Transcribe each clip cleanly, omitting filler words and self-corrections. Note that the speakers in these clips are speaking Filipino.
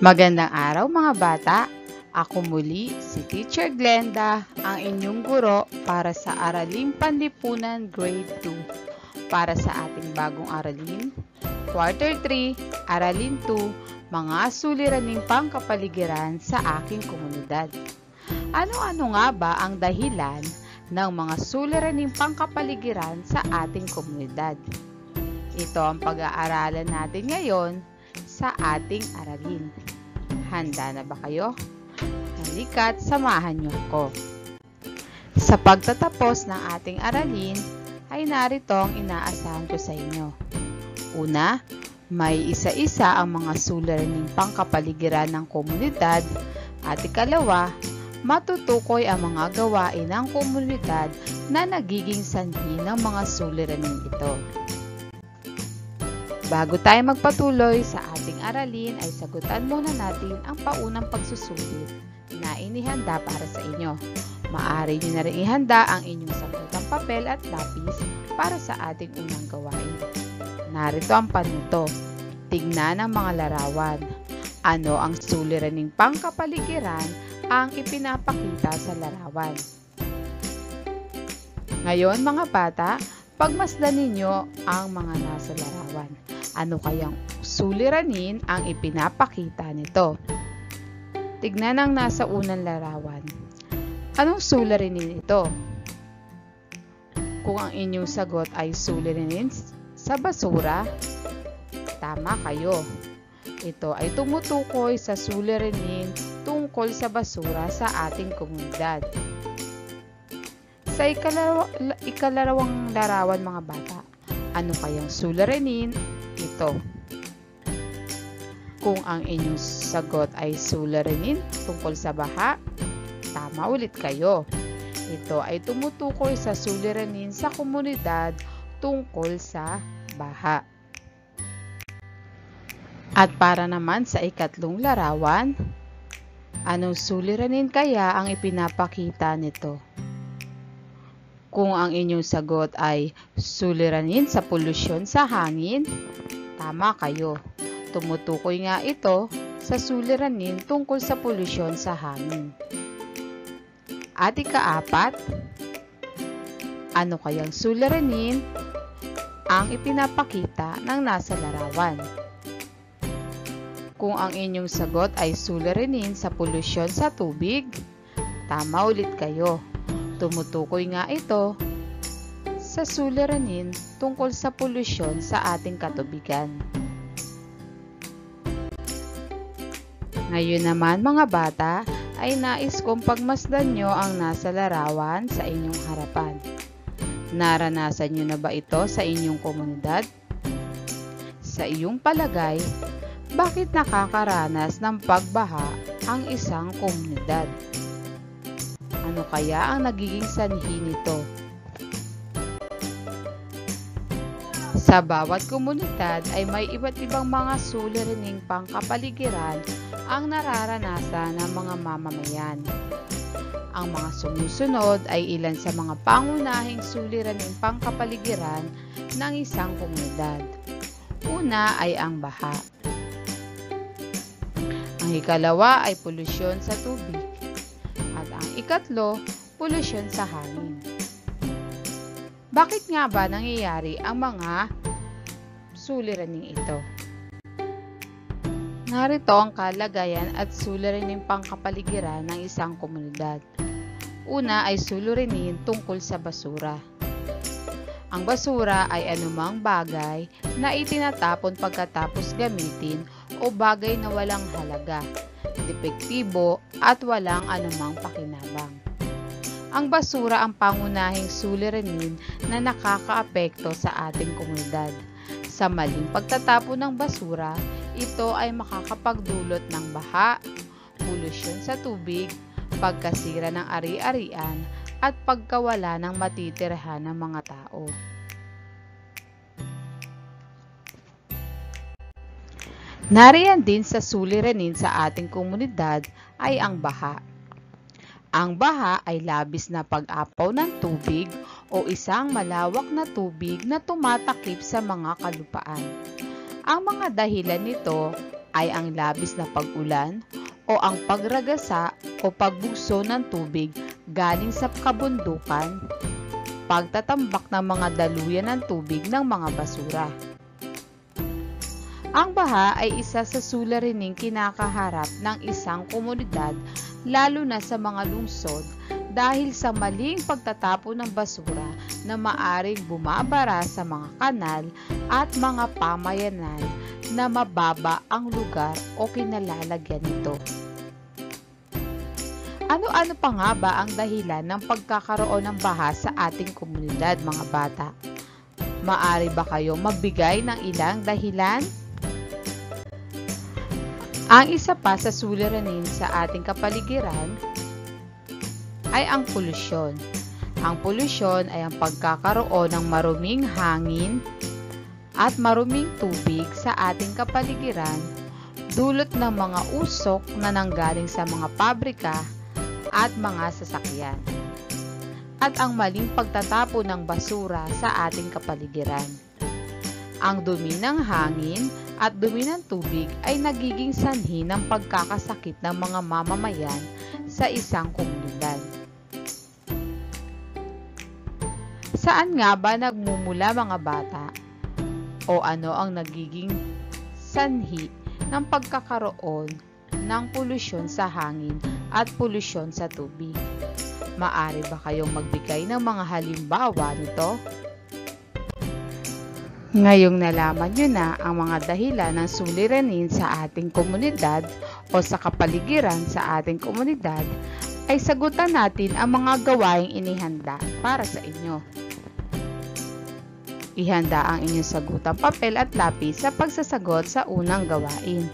Magandang araw mga bata! Ako muli si Teacher Glenda, ang inyong guro para sa Araling Panlipunan Grade 2. Para sa ating bagong aralin, Quarter 3, Aralin 2, Mga Suliraning Pangkapaligiran sa Aking Komunidad. Ano-ano nga ba ang dahilan ng mga suliraning pangkapaligiran sa ating komunidad? Ito ang pag-aaralan natin ngayon sa ating aralin. Handa na ba kayo? Halika't samahan niyo ako. Sa pagtatapos ng ating aralin, ay narito ang inaasahan ko sa inyo. Una, may isa-isa ang mga suliraning pangkapaligiran ng komunidad at ikalawa, matutukoy ang mga gawain ng komunidad na nagiging sanhi ng mga suliraning ito. Bago tayo magpatuloy sa ating aralin ay sagutan muna natin ang paunang pagsusulit na inihanda para sa inyo. Maaari nyo na rin ihanda ang inyong sagutang papel at lapis para sa ating unang gawain. Narito ang panuto. Tingnan ang mga larawan. Ano ang suliraning pangkapaligiran ang ipinapakita sa larawan? Ngayon mga bata, pagmasdan ninyo ang mga nasa larawan. Ano kayang suliranin ang ipinapakita nito? Tignan ang nasa unang larawan. Anong suliranin ito? Kung ang inyong sagot ay suliranin sa basura, tama kayo. Ito ay tumutukoy sa suliranin tungkol sa basura sa ating komunidad. Sa ikalalawang larawan mga bata, ano kayang suliranin ito? Kung ang inyong sagot ay suliranin tungkol sa baha, tama ulit kayo. Ito ay tumutukoy sa suliranin sa komunidad tungkol sa baha. At para naman sa ikatlong larawan, anong suliranin kaya ang ipinapakita nito? Kung ang inyong sagot ay suliranin sa polusyon sa hangin, tama kayo. Tumutukoy nga ito sa suliranin tungkol sa polusyon sa hangin. At ikaapat, ano kayang suliranin ang ipinapakita ng nasa larawan? Kung ang inyong sagot ay suliranin sa polusyon sa tubig, tama ulit kayo. Tumutukoy nga ito sa suliranin tungkol sa polusyon sa ating katubigan. Ngayon naman mga bata, ay nais kong pagmasdan nyo ang nasa larawan sa inyong harapan. Naranasan nyo na ba ito sa inyong komunidad? Sa iyong palagay, bakit nakakaranas ng pagbaha ang isang komunidad? Ano kaya ang nagiging sanhi nito? Sa bawat komunidad ay may iba't ibang mga suliraning pangkapaligiran ang nararanasan ng mga mamamayan. Ang mga sumusunod ay ilan sa mga pangunahing suliraning pangkapaligiran ng isang komunidad. Una ay ang baha. Ang ikalawa ay polusyon sa tubig. At ang ikatlo, polusyon sa hangin. Bakit nga ba nangyayari ang mga suliraning ito? Narito ang kalagayan at suliraning pangkapaligiran ng isang komunidad. Una ay suliranin tungkol sa basura. Ang basura ay anumang bagay na itinatapon pagkatapos gamitin o bagay na walang halaga, depektibo at walang anumang pakinabang. Ang basura ang pangunahing suliranin na nakakaapekto sa ating komunidad. Sa maling pagtatapon ng basura, ito ay makakapagdulot ng baha, polusyon sa tubig, pagkasira ng ari-arian, at pagkawala ng matitirhan ng mga tao. Nariyan din sa suliranin sa ating komunidad ay ang baha. Ang baha ay labis na pag-apaw ng tubig o isang malawak na tubig na tumatakip sa mga kalupaan. Ang mga dahilan nito ay ang labis na pag-ulan o ang pagragasa o pagbugso ng tubig galing sa kabundukan, pagtatambak ng mga daluyan ng tubig ng mga basura. Ang baha ay isa sa suliraning kinakaharap ng isang komunidad lalo na sa mga lungsod dahil sa maling pagtatapon ng basura na maaring bumabara sa mga kanal at mga pamayanan na mababa ang lugar o kinalalagyan nito. Ano-ano pa nga ba ang dahilan ng pagkakaroon ng baha sa ating komunidad, mga bata? Maaari ba kayong magbigay ng ilang dahilan? Ang isa pa sa suliranin sa ating kapaligiran ay ang polusyon. Ang polusyon ay ang pagkakaroon ng maruming hangin at maruming tubig sa ating kapaligiran dulot ng mga usok na nanggaling sa mga pabrika at mga sasakyan. At ang maling pagtatapon ng basura sa ating kapaligiran. Ang dumi ng hangin at dumi ng tubig ay nagiging sanhi ng pagkakasakit ng mga mamamayan sa isang komunidad. Saan nga ba nagmumula, mga bata? O ano ang nagiging sanhi ng pagkakaroon ng polusyon sa hangin at polusyon sa tubig? Maaari ba kayong magbigay ng mga halimbawa nito? Ngayong nalaman nyo na ang mga dahilan ng suliranin sa ating komunidad o sa kapaligiran sa ating komunidad, ay sagutan natin ang mga gawaing inihanda para sa inyo. Ihanda ang inyong sagutang papel at lapis sa pagsasagot sa unang gawain.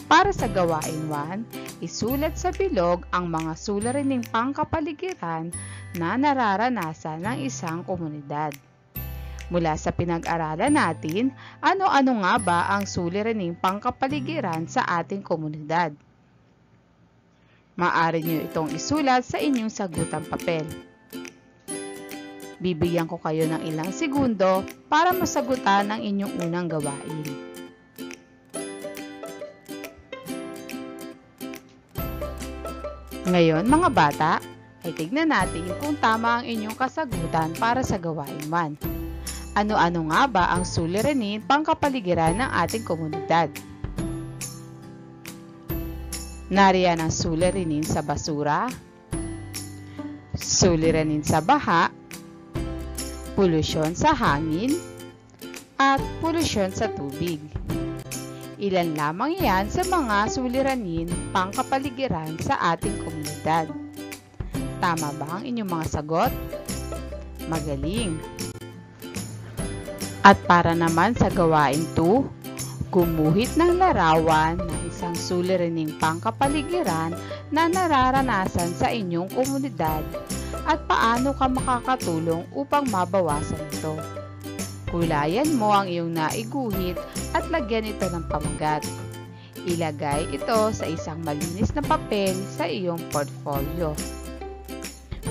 Para sa gawain 1, isulat sa bilog ang mga suliraning pangkapaligiran na nararanasan ng isang komunidad. Mula sa pinag-aralan natin, ano-ano nga ba ang suliraning pangkapaligiran sa ating komunidad? Maaari nyo itong isulat sa inyong sagutang papel. Bibigyan ko kayo ng ilang segundo para masagutan ang inyong unang gawain. Ngayon, mga bata, ay tignan natin kung tama ang inyong kasagutan para sa gawain 1. Ano-ano nga ba ang suliranin pangkapaligiran ng ating komunidad? Nariyan ang suliranin sa basura, suliranin sa baha, polusyon sa hangin, at polusyon sa tubig. Ilan lamang yan sa mga suliranin pangkapaligiran sa ating komunidad. Tama ba ang inyong mga sagot? Magaling! At para naman sa gawain 2, gumuhit ng larawan ng isang suliraning pangkapaligiran na nararanasan sa inyong komunidad at paano ka makakatulong upang mabawasan ito. Kulayan mo ang iyong naiguhit at lagyan ito ng pamagat. Ilagay ito sa isang malinis na papel sa iyong portfolio.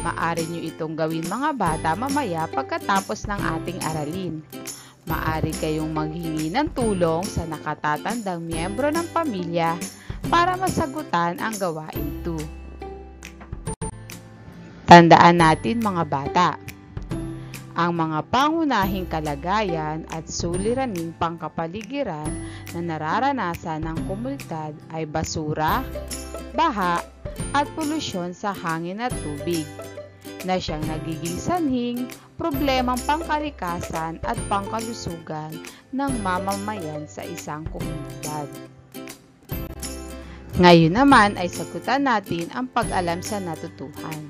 Maaari nyo itong gawin, mga bata, mamaya pagkatapos ng ating aralin. Maaari kayong maghingi ng tulong sa nakatatandang miyembro ng pamilya para masagutan ang gawain 2. Tandaan natin, mga bata, ang mga pangunahing kalagayan at suliraning pangkapaligiran na nararanasan ng komunidad ay basura, baha, at polusyon sa hangin at tubig, na siyang nagiging sanhing problemang pangkalikasan at pangkalusugan ng mamamayan sa isang komunidad. Ngayon naman ay sagutan natin ang pag-alam sa natutuhan.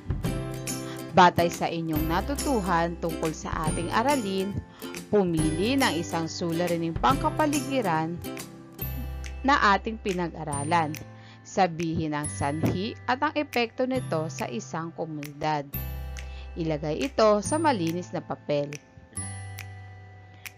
Batay sa inyong natutuhan tungkol sa ating aralin, pumili ng isang suliraning pangkapaligiran na ating pinag-aralan. Sabihin ang sanhi at ang epekto nito sa isang komunidad. Ilagay ito sa malinis na papel.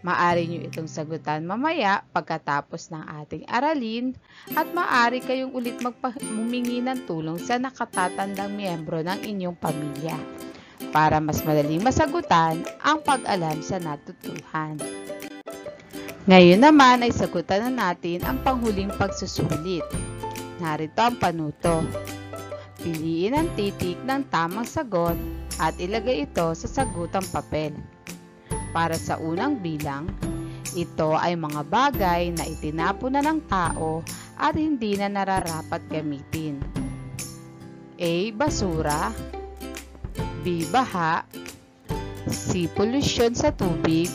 Maaari nyo itong sagutan mamaya pagkatapos ng ating aralin at maaari kayong ulit humingi ng tulong sa nakatatandang miyembro ng inyong pamilya para mas madaling masagutan ang pag-alam sa natutuhan. Ngayon naman ay sagutan na natin ang panghuling pagsusulit. Narito ang panuto. Piliin ang titik ng tamang sagot at ilagay ito sa sagutang papel. Para sa unang bilang, ito ay mga bagay na itinapon na ng tao at hindi na nararapat gamitin. A. Basura. B. Baha. C. Polusyon sa tubig.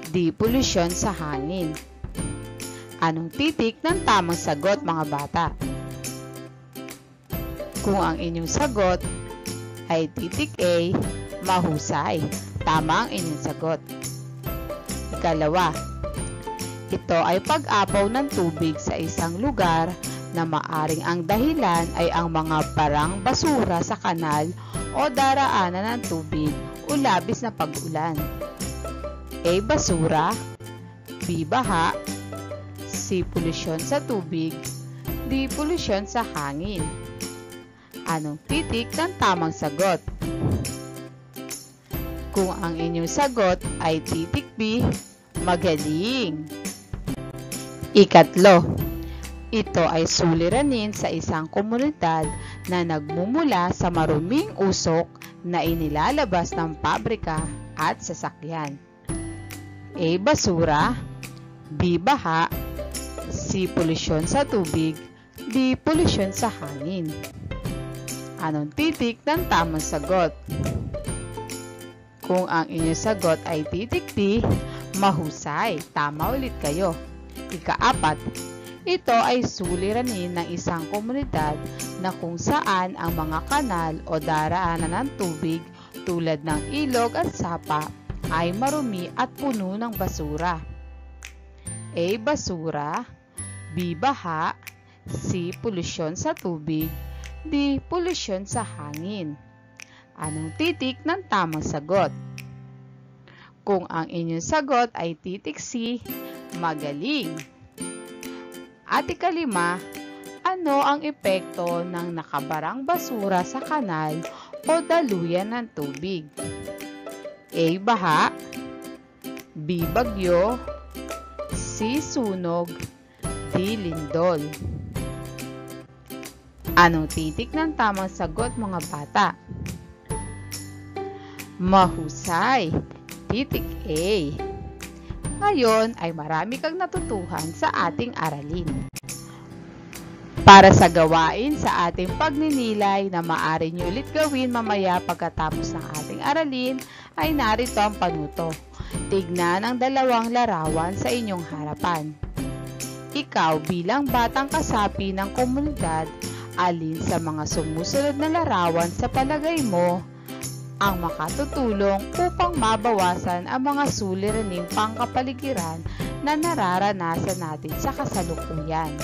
D. Polusyon sa hangin. Anong titik ng tamang sagot, mga bata? Kung ang inyong sagot ay titik A, mahusay. Tama ang inyong sagot. Ikalawa, ito ay pag-apaw ng tubig sa isang lugar na maaring ang dahilan ay ang mga parang basura sa kanal o daraanan ng tubig o labis na pag-ulan. A. Basura. B. Baha. C. Polusyon sa tubig. D. Polusyon sa hangin. Anong titik ng tamang sagot? Kung ang inyong sagot ay titik B, magaling! Ikatlo, ito ay suliranin sa isang komunidad na nagmumula sa maruming usok na inilalabas ng pabrika at sasakyan. A. Basura. B. Baha. C. Polusyon sa tubig. D. Polusyon sa hangin. Anong titik ng tamang sagot? Kung ang inyong sagot ay titik D, mahusay. Tama ulit kayo. Ikaapat, ito ay suliranin ng isang komunidad na kung saan ang mga kanal o daraanan ng tubig tulad ng ilog at sapa ay marumi at puno ng basura. A. Basura. B. Baha. C. Polusyon sa tubig. D. Polusyon sa hangin. Anong titik ng tamang sagot? Kung ang inyong sagot ay titik C, magaling! At ikalima, ano ang epekto ng nakabarang basura sa kanal o daluyan ng tubig? A. Baha. B. Bagyo. C. Sunog. D. Lindol. Anong titik ng tamang sagot, mga bata? Mahusay! Titik A. Ngayon ay marami kang natutuhan sa ating aralin. Para sa gawain sa ating pagninilay na maaari nyo ulit gawin mamaya pagkatapos ng ating aralin, ay narito ang panuto. Tignan ang dalawang larawan sa inyong harapan. Ikaw bilang batang kasapi ng komunidad, alin sa mga sumusunod na larawan sa palagay mo ang makatutulong upang mabawasan ang mga suliraning pangkapaligiran na nararanasan natin sa kasalukuyan?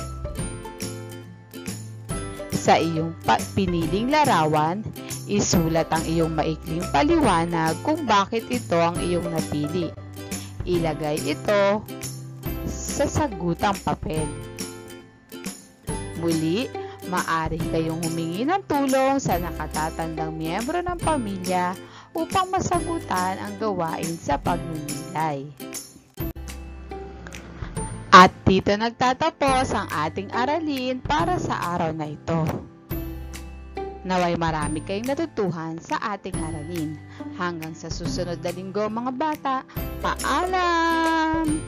Sa iyong piniling larawan, isulat ang iyong maikling paliwanag kung bakit ito ang iyong napili. Ilagay ito sa sagutang papel. Muli, maaari kayong humingi ng tulong sa nakatatandang miyembro ng pamilya upang masagutan ang gawain sa pagninilay. At dito nagtatapos ang ating aralin para sa araw na ito. Naway marami kayong natutuhan sa ating aralin. Hanggang sa susunod na linggo, mga bata, paalam!